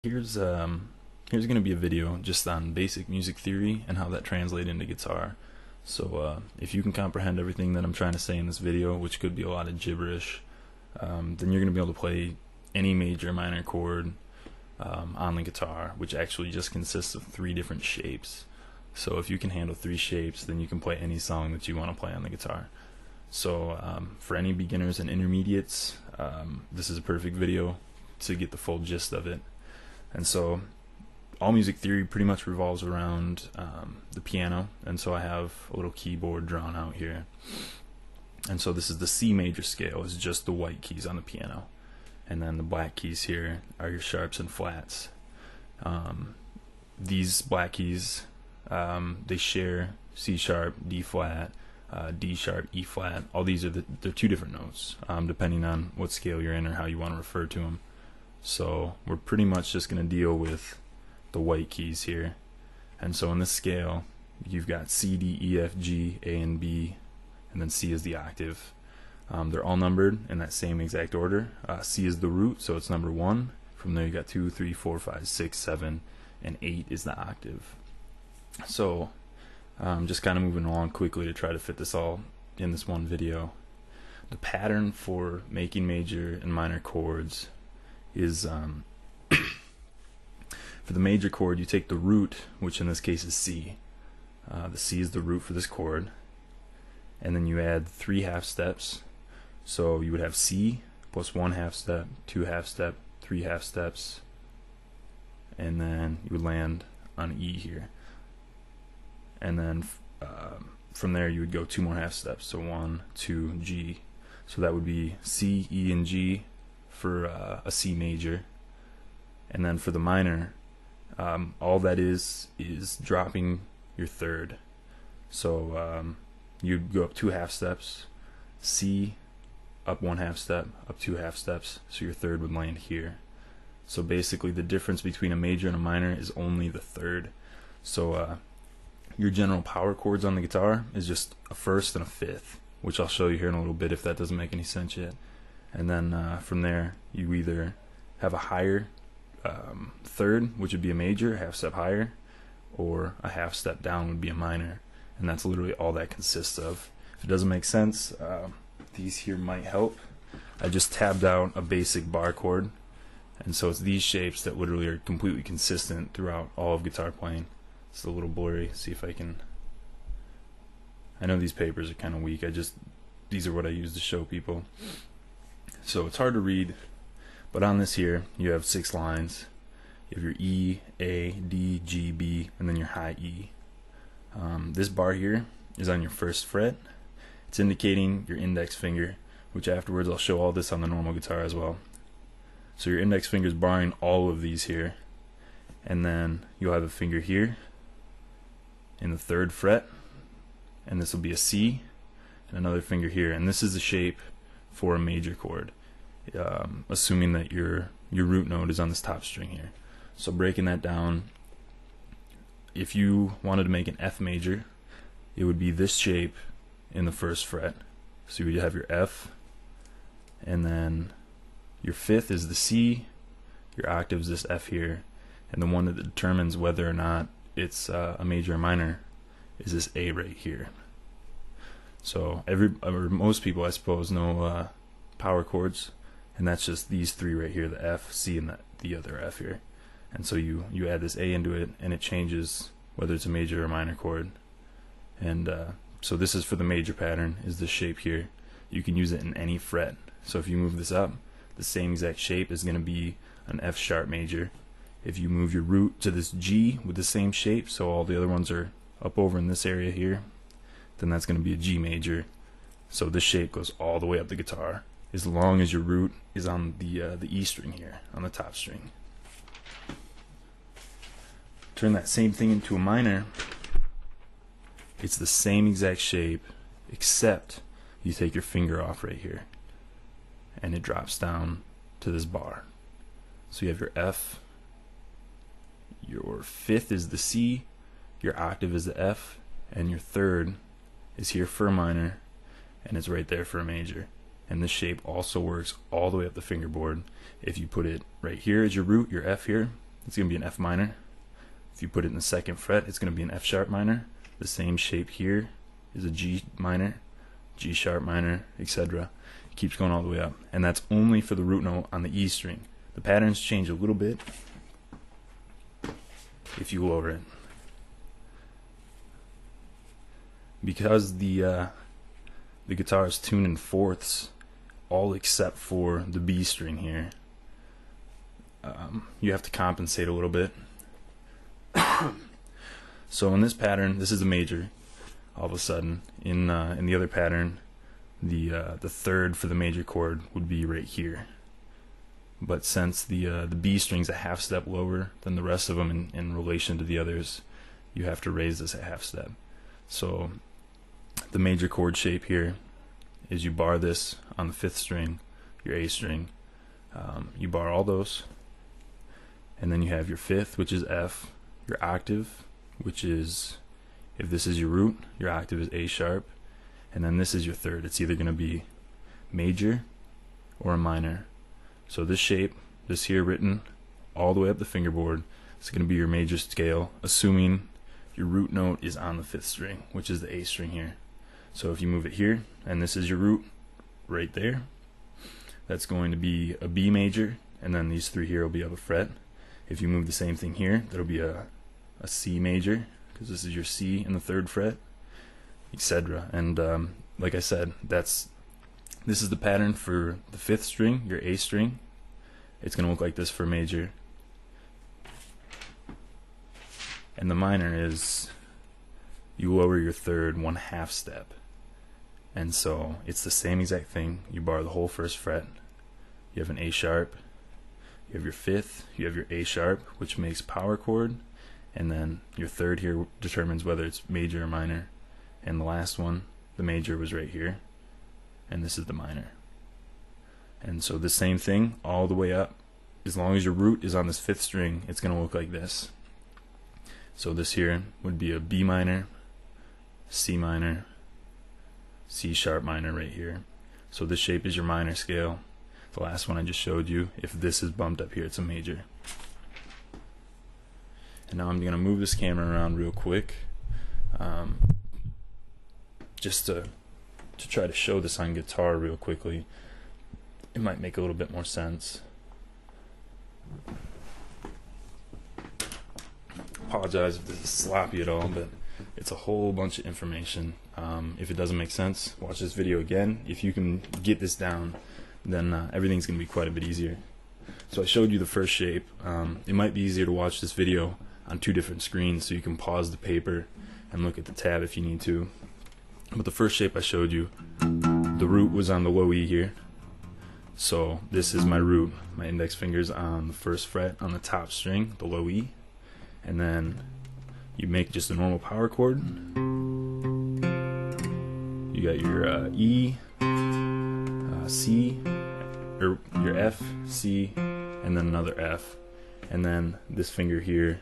Here's going to be a video just on basic music theory and how that translates into guitar. So if you can comprehend everything that I'm trying to say in this video, which could be a lot of gibberish, then you're going to be able to play any major or minor chord on the guitar, which actually just consists of 3 different shapes. So if you can handle 3 shapes, then you can play any song that you want to play on the guitar. So for any beginners and intermediates, this is a perfect video to get the full gist of it. And so all music theory pretty much revolves around the piano, and so I have a little keyboard drawn out here. And so this is the C major scale, is just the white keys on the piano, and then the black keys here are your sharps and flats. These black keys, they share C sharp, D flat, D sharp, E flat. All these are they're 2 different notes, depending on what scale you're in or how you want to refer to them. So we're pretty much just going to deal with the white keys here. And so in this scale, you've got C, D, E, F, G, A, and B, and then C is the octave. They're all numbered in that same exact order. C is the root, so it's number 1. From there you got 2, 3, 4, 5, 6, 7, and 8 is the octave. So just kind of moving along quickly to try to fit this all in this one video. The pattern for making major and minor chords is for the major chord, you take the root, which in this case is C. The C is the root for this chord, and then you add 3 half steps. So you would have C plus 1 half step, 2 half step, 3 half steps, and then you would land on E here. And then from there you would go 2 more half steps, so 1, 2, G. So that would be C, E, and G for a C major. And then for the minor, all that is dropping your third. So you'd go up 2 half steps, C, up 1 half step, up 2 half steps, so your third would land here. So basically the difference between a major and a minor is only the third. So your general power chords on the guitar is just a first and a fifth, which I'll show you here in a little bit if that doesn't make any sense yet. And then from there you either have a higher third, which would be a major, half step higher, or a half step down would be a minor, and that's literally all that consists of. If it doesn't make sense, these here might help. I just tabbed out a basic bar chord, and so it's these shapes that literally are completely consistent throughout all of guitar playing. It's a little blurry. See if I can. I know these papers are kind of weak. These are what I use to show people. So it's hard to read, but on this here you have 6 lines. You have your E, A, D, G, B, and then your high E. This bar here is on your 1st fret. It's indicating your index finger, which afterwards I'll show all this on the normal guitar as well. So your index finger is barring all of these here, and then you'll have a finger here in the 3rd fret, and this will be a C, and another finger here, and this is the shape for a major chord, assuming that your root note is on this top string here. So breaking that down, if you wanted to make an F major, it would be this shape in the 1st fret. So you would have your F, and then your 5th is the C, your octave is this F here, and the one that determines whether or not it's a major or minor is this A right here. So most people, I suppose, know power chords, and that's just these 3 right here, the F, C, and the other F here. And so you add this A into it, and it changes whether it's a major or minor chord. And so this is for the major pattern, is this shape here. You can use it in any fret. So if you move this up, the same exact shape is going to be an F sharp major. If you move your root to this G with the same shape, so all the other ones are up over in this area here, then that's going to be a G major. So this shape goes all the way up the guitar, as long as your root is on the E string here, on the top string. Turn that same thing into a minor. It's the same exact shape, except you take your finger off right here, and it drops down to this bar. So you have your F, your 5th is the C, your octave is the F, and your 3rd is here for a minor, and it's right there for a major. And this shape also works all the way up the fingerboard. If you put it right here as your root, your F here, it's going to be an F minor. If you put it in the second fret, it's going to be an F sharp minor. The same shape here is a G minor, G sharp minor, etc. It keeps going all the way up, and that's only for the root note on the E string. The patterns change a little bit if you lower it, because the guitar is tuned in fourths, all except for the B string here. You have to compensate a little bit. So in this pattern, this is a major. All of a sudden, in the other pattern, the third for the major chord would be right here. But since the B string's a half step lower than the rest of them in relation to the others, you have to raise this a half step. So the major chord shape here is you bar this on the fifth string, your A string. You bar all those, and then you have your fifth, which is F, your octave, which is, if this is your root, your octave is A sharp, and then this is your third. It's either going to be major or a minor. So this shape, this here written all the way up the fingerboard, is going to be your major scale, assuming your root note is on the fifth string, which is the A string here. So if you move it here, and this is your root right there, that's going to be a B major, and then these three here will be up a fret. If you move the same thing here, that'll be a C major, because this is your C in the third fret, etc. And like I said, this is the pattern for the fifth string, your A string. It's going to look like this for major. And the minor is, you lower your third 1/2 step. And so it's the same exact thing. You bar the whole first fret. You have an A sharp. You have your fifth. You have your A sharp, which makes power chord. And then your third here determines whether it's major or minor. And the last one, the major, was right here. And this is the minor. And so the same thing all the way up. As long as your root is on this fifth string, it's going to look like this. So this here would be a B minor, C minor, C sharp minor right here. So this shape is your minor scale. The last one I just showed you, if this is bumped up here, it's a major. And now I'm going to move this camera around real quick, just to try to show this on guitar real quickly. It might make a little bit more sense. Apologize if this is sloppy at all, but it's a whole bunch of information. If it doesn't make sense, watch this video again. If you can get this down, then everything's going to be quite a bit easier. So I showed you the first shape. It might be easier to watch this video on 2 different screens, so you can pause the paper and look at the tab if you need to. But the first shape I showed you, the root was on the low E here. So this is my root. My index finger's on the first fret on the top string, the low E. And then you make just a normal power chord. You got your E, C, or your F, C, and then another F. And then this finger here,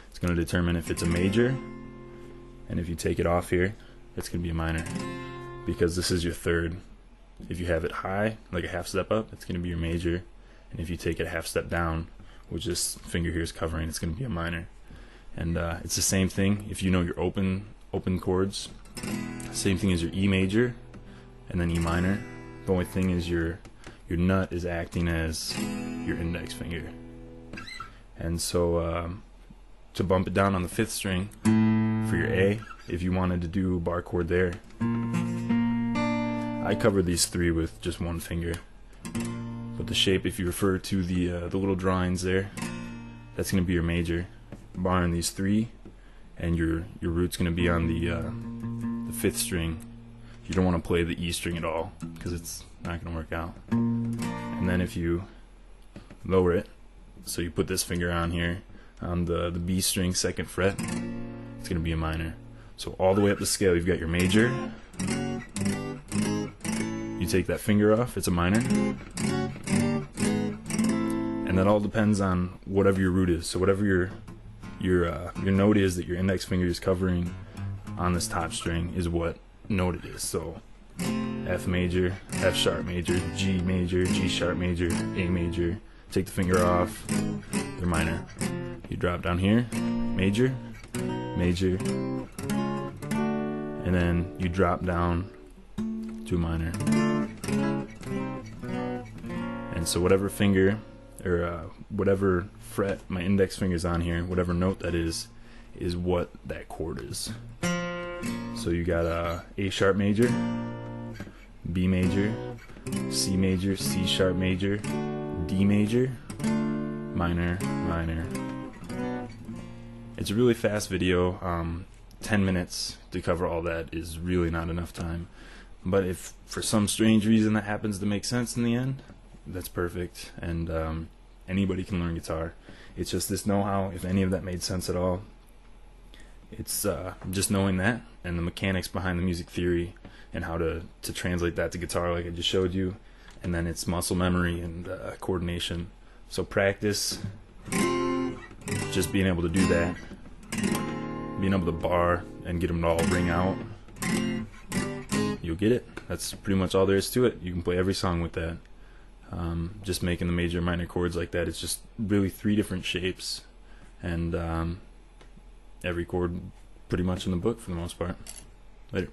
it's going to determine if it's a major. And if you take it off here, it's going to be a minor, because this is your third. If you have it high, like a half step up, it's going to be your major. And if you take it a half step down, which this finger here is covering, it's going to be a minor. And it's the same thing if you know your open chords. Same thing as your E major and then E minor. The only thing is your nut is acting as your index finger. And so to bump it down on the fifth string for your A, if you wanted to do a bar chord there, I covered these 3 with just one finger. But the shape, if you refer to the little drawings there, that's going to be your major, barring these 3, and your root's going to be on the fifth string. You don't want to play the E string at all, because it's not going to work out. And then if you lower it, so you put this finger on here on the B string second fret, it's going to be a minor. So all the way up the scale, you've got your major. You take that finger off, it's a minor. And that all depends on whatever your root is. So whatever your note is that your index finger is covering on this top string is what note it is. So F major, F sharp major, G sharp major, A major. Take the finger off, they're minor. You drop down here, major, major, and then you drop down to minor. And so whatever finger, or whatever fret my index finger's on here, whatever note that is what that chord is. So you got A sharp major, B major, C major, C sharp major, D major, minor, minor. It's a really fast video. 10 minutes to cover all that is really not enough time. But if for some strange reason that happens to make sense in the end, that's perfect. And anybody can learn guitar. It's just this know-how, if any of that made sense at all. It's just knowing that and the mechanics behind the music theory and how to translate that to guitar like I just showed you. And then it's muscle memory and coordination. So practice, just being able to do that, being able to bar and get them to all ring out, you'll get it. That's pretty much all there is to it. You can play every song with that. Just making the major and minor chords like that, it's just really 3 different shapes, and every chord pretty much in the book for the most part. Later.